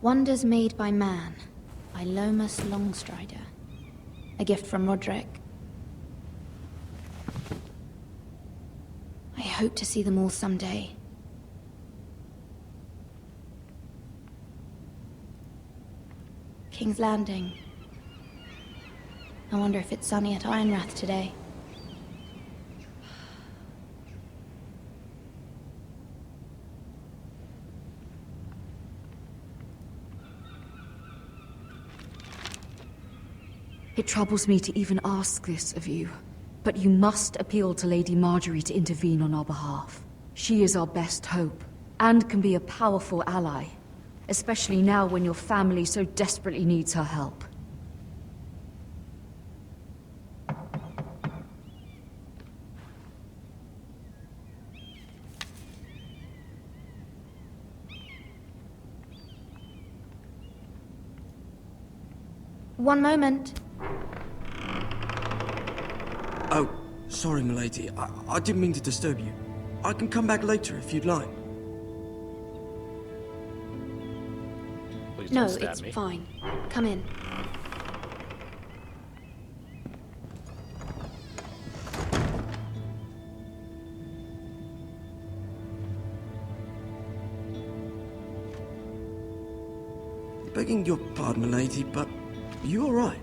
Wonders Made by Man, by Lomas Longstrider. A gift from Roderick. I hope to see them all someday. King's Landing. I wonder if it's sunny at Ironrath today. It troubles me to even ask this of you, but you must appeal to Lady Marjorie to intervene on our behalf. She is our best hope, and can be a powerful ally. Especially now when your family so desperately needs her help. One moment. Oh, sorry, milady. I didn't mean to disturb you. I can come back later if you'd like. Please No, don't stab it's me. fine. Come in. Begging your pardon, milady, but you all right?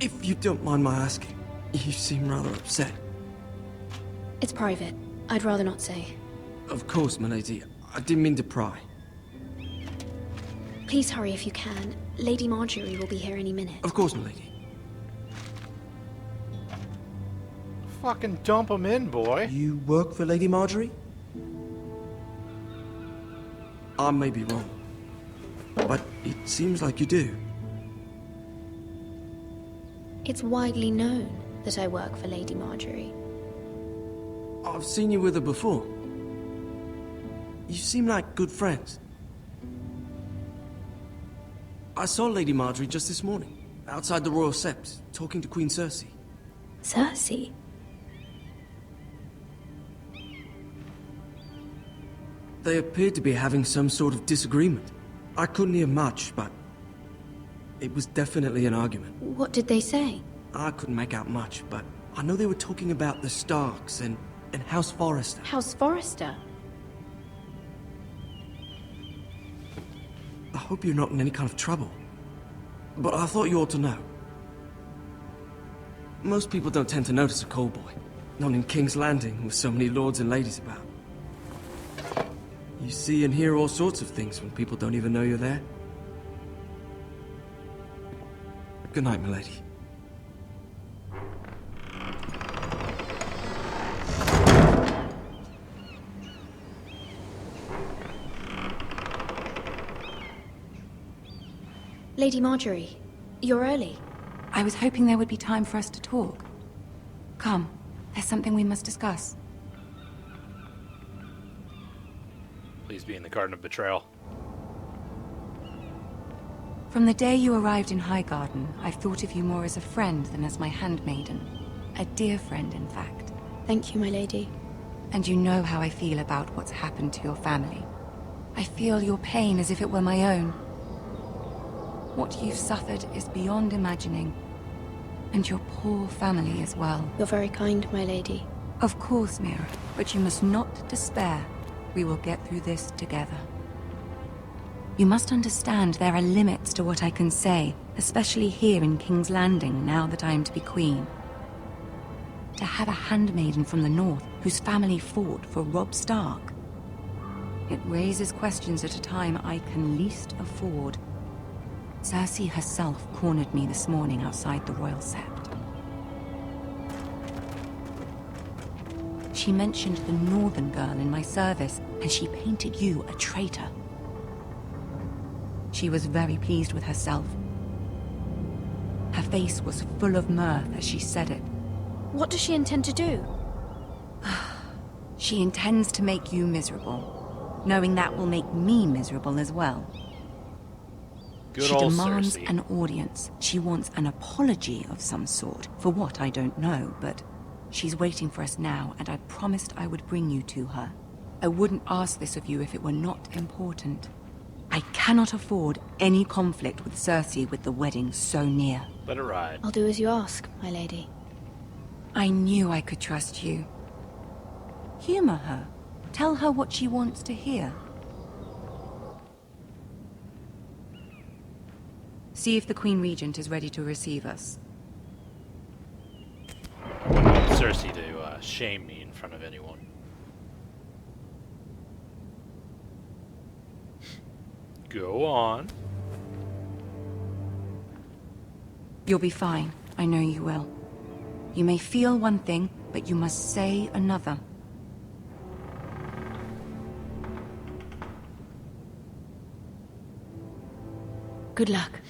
If you don't mind my asking, you seem rather upset. It's private. I'd rather not say. Of course, milady. I didn't mean to pry. Please hurry if you can. Lady Marjorie will be here any minute. Of course, milady. Fucking dump him in, boy. You work for Lady Marjorie? I may be wrong, but it seems like you do. It's widely known that I work for Lady Marjorie. I've seen you with her before. You seem like good friends. I saw Lady Marjorie just this morning, outside the Royal Sept, talking to Queen Cersei. Cersei? They appeared to be having some sort of disagreement. I couldn't hear much, but it was definitely an argument. What did they say? I couldn't make out much, but I know they were talking about the Starks and House Forrester. House Forrester? I hope you're not in any kind of trouble, but I thought you ought to know. Most people don't tend to notice a call boy, not in King's Landing with so many lords and ladies about. You see and hear all sorts of things when people don't even know you're there. Good night, milady. Lady Marjorie, you're early. I was hoping there would be time for us to talk. Come, there's something we must discuss. Please be in the Garden of Betrayal. From the day you arrived in Highgarden, I've thought of you more as a friend than as my handmaiden. A dear friend, in fact. Thank you, my lady. And you know how I feel about what's happened to your family. I feel your pain as if it were my own. What you've suffered is beyond imagining. And your poor family as well. You're very kind, my lady. Of course, Mira, but you must not despair. We will get through this together. You must understand there are limits to what I can say, especially here in King's Landing, now that I am to be queen. To have a handmaiden from the north whose family fought for Robb Stark. It raises questions at a time I can least afford. Cersei herself cornered me this morning outside the Royal Sept. She mentioned the northern girl in my service, and she painted you a traitor. She was very pleased with herself. Her face was full of mirth as she said it. What does she intend to do? She intends to make you miserable, knowing that will make me miserable as well. Good She old demands Cersei. an audience. She wants an apology of some sort. For what, I don't know, but she's waiting for us now, and I promised I would bring you to her. I wouldn't ask this of you if it were not important. I cannot afford any conflict with Cersei with the wedding so near. Let it ride. I'll do as you ask, my lady. I knew I could trust you. Humor her. Tell her what she wants to hear. See if the Queen Regent is ready to receive us. I wouldn't want Cersei to shame me in front of anyone. Go on. You'll be fine. I know you will. You may feel one thing, but you must say another. Good luck.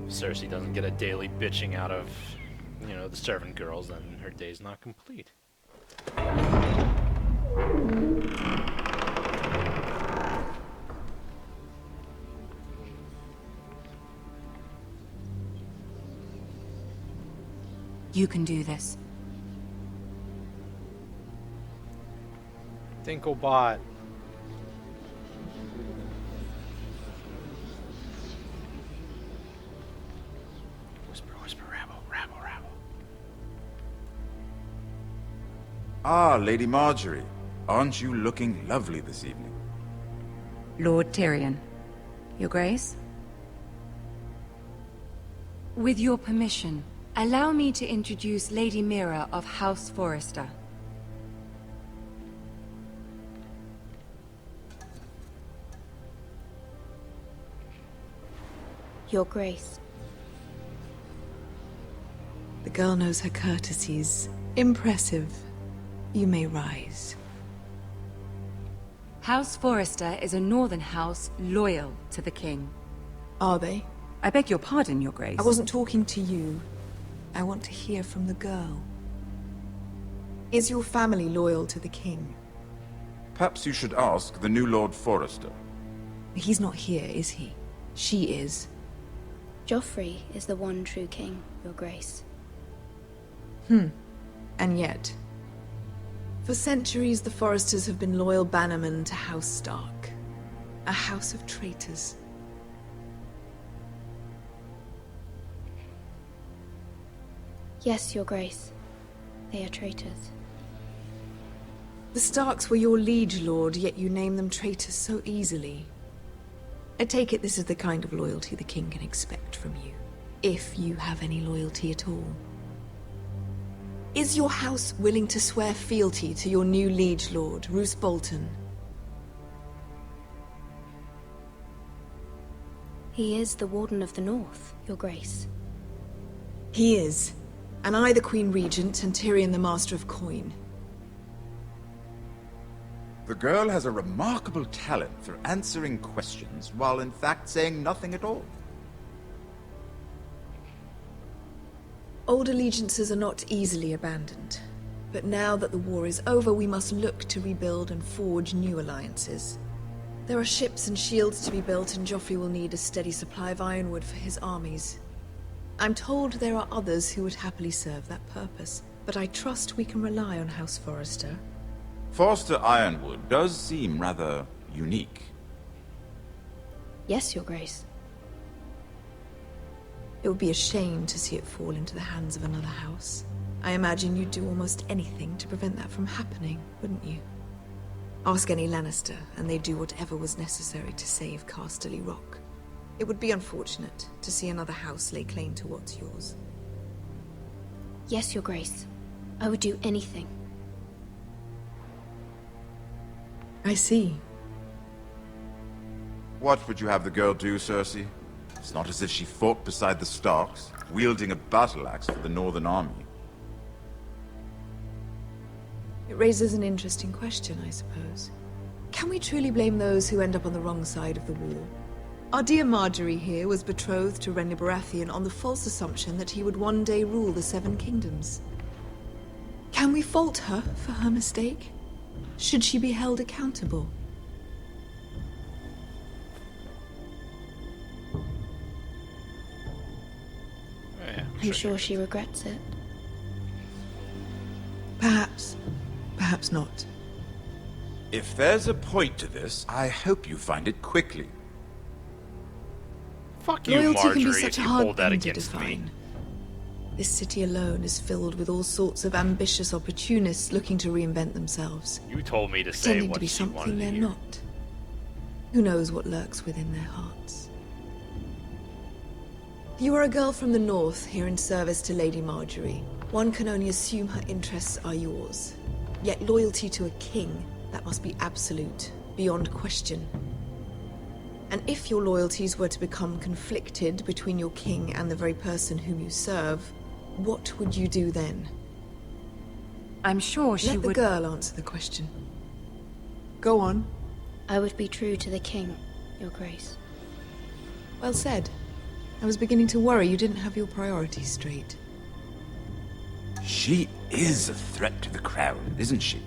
Cersei doesn't get a daily bitching out of, the servant girls, then her day's not complete. You can do this. Dinklebot. Whisper, whisper, rabble, rabble, rabble. Ah, Lady Marjorie. Aren't you looking lovely this evening? Lord Tyrion. Your Grace? With your permission, allow me to introduce Lady Mira of House Forrester. Your Grace. The girl knows her courtesies. Impressive. You may rise. House Forrester is a northern house loyal to the king. Are they? I beg your pardon, Your Grace. I wasn't talking to you. I want to hear from the girl. Is your family loyal to the king? Perhaps you should ask the new Lord Forrester. He's not here, is he? She is. Joffrey is the one true king, Your Grace. And yet... For centuries, the Forresters have been loyal bannermen to House Stark. A house of traitors. Yes, Your Grace. They are traitors. The Starks were your liege lord, yet you name them traitors so easily. I take it this is the kind of loyalty the king can expect from you. If you have any loyalty at all. Is your house willing to swear fealty to your new liege lord, Roose Bolton? He is the Warden of the North, Your Grace. He is. And I the Queen Regent, and Tyrion the Master of Coin. The girl has a remarkable talent for answering questions while in fact saying nothing at all. Old allegiances are not easily abandoned. But now that the war is over, we must look to rebuild and forge new alliances. There are ships and shields to be built, and Joffrey will need a steady supply of ironwood for his armies. I'm told there are others who would happily serve that purpose, but I trust we can rely on House Forrester. Forrester Ironwood does seem rather unique. Yes, Your Grace. It would be a shame to see it fall into the hands of another house. I imagine you'd do almost anything to prevent that from happening, wouldn't you? Ask any Lannister, and they'd do whatever was necessary to save Casterly Rock. It would be unfortunate to see another house lay claim to what's yours. Yes, Your Grace. I would do anything. I see. What would you have the girl do, Cersei? It's not as if she fought beside the Starks, wielding a battle axe for the Northern Army. It raises an interesting question, I suppose. Can we truly blame those who end up on the wrong side of the war? Our dear Marjorie here was betrothed to Renly Baratheon on the false assumption that he would one day rule the Seven Kingdoms. Can we fault her for her mistake? Should she be held accountable? I'm sure she regrets it. Perhaps. Perhaps not. If there's a point to this, I hope you find it quickly. Fuck you, Loyalty Marjorie, can be such if a you hard hold that thing to against me. define. This city alone is filled with all sorts of ambitious opportunists looking to reinvent themselves. You told me to say Pretending to what be she something wanted to they're hear. not. Who knows what lurks within their hearts? You are a girl from the north, here in service to Lady Marjorie. One can only assume her interests are yours. Yet loyalty to a king, that must be absolute, beyond question. And if your loyalties were to become conflicted between your king and the very person whom you serve, what would you do then? I'm sure she Let would... the girl answer the question. Go on. I would be true to the king, Your Grace. Well said. I was beginning to worry you didn't have your priorities straight. She is a threat to the crown, isn't she?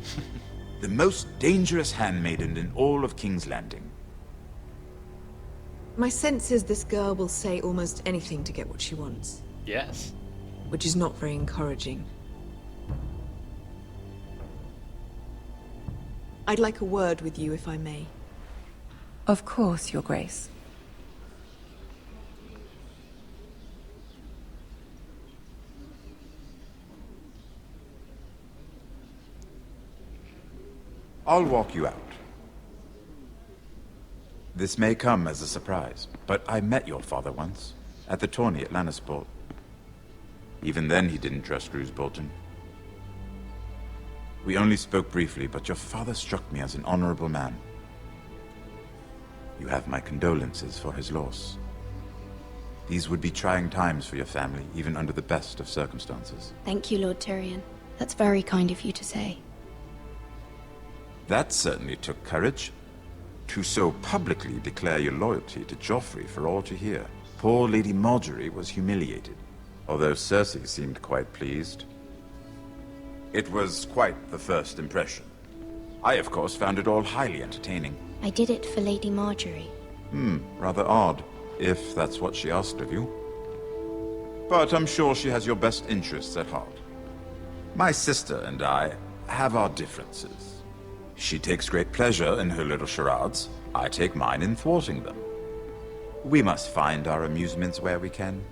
The most dangerous handmaiden in all of King's Landing. My sense is this girl will say almost anything to get what she wants. Yes. Which is not very encouraging. I'd like a word with you, if I may. Of course, Your Grace. I'll walk you out. This may come as a surprise, but I met your father once, at the tourney at Lannisport. Even then he didn't trust Roose Bolton. We only spoke briefly, but your father struck me as an honorable man. You have my condolences for his loss. These would be trying times for your family, even under the best of circumstances. Thank you, Lord Tyrion. That's very kind of you to say. That certainly took courage. To so publicly declare your loyalty to Joffrey for all to hear. Poor Lady Margaery was humiliated, although Cersei seemed quite pleased. It was quite the first impression. I, of course, found it all highly entertaining. I did it for Lady Margaery. Rather odd, if that's what she asked of you. But I'm sure she has your best interests at heart. My sister and I have our differences. She takes great pleasure in her little charades. I take mine in thwarting them. We must find our amusements where we can.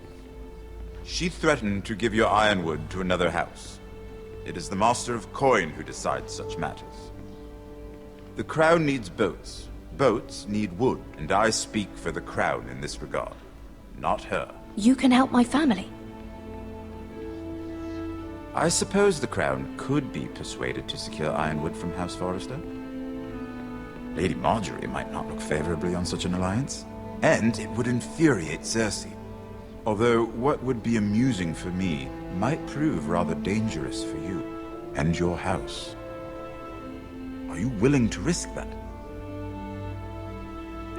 She threatened to give your ironwood to another house. It is the Master of Coin who decides such matters. The Crown needs boats. Boats need wood, and I speak for the Crown in this regard, not her. You can help my family. I suppose the Crown could be persuaded to secure ironwood from House Forrester. Lady Margaery might not look favorably on such an alliance, and it would infuriate Cersei. Although what would be amusing for me might prove rather dangerous for you and your house. Are you willing to risk that?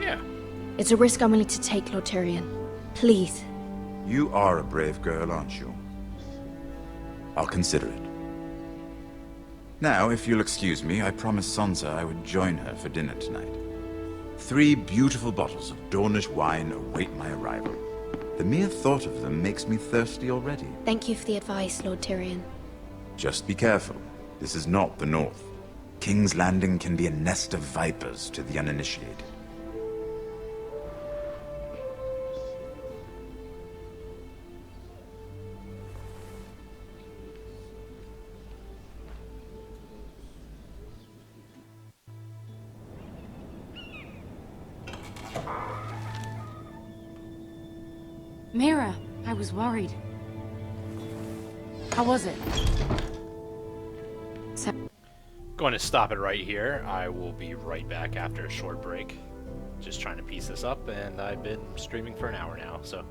Yeah. It's a risk I'm willing to take, Lord Tyrion. Please. You are a brave girl, aren't you? I'll consider it. Now, if you'll excuse me, I promised Sansa I would join her for dinner tonight. 3 beautiful bottles of Dornish wine await my arrival. The mere thought of them makes me thirsty already. Thank you for the advice, Lord Tyrion. Just be careful. This is not the North. King's Landing can be a nest of vipers to the uninitiated. Mira, I was worried. How was it? Going to stop it right here. I will be right back after a short break. Just trying to piece this up, and I've been streaming for an hour now, so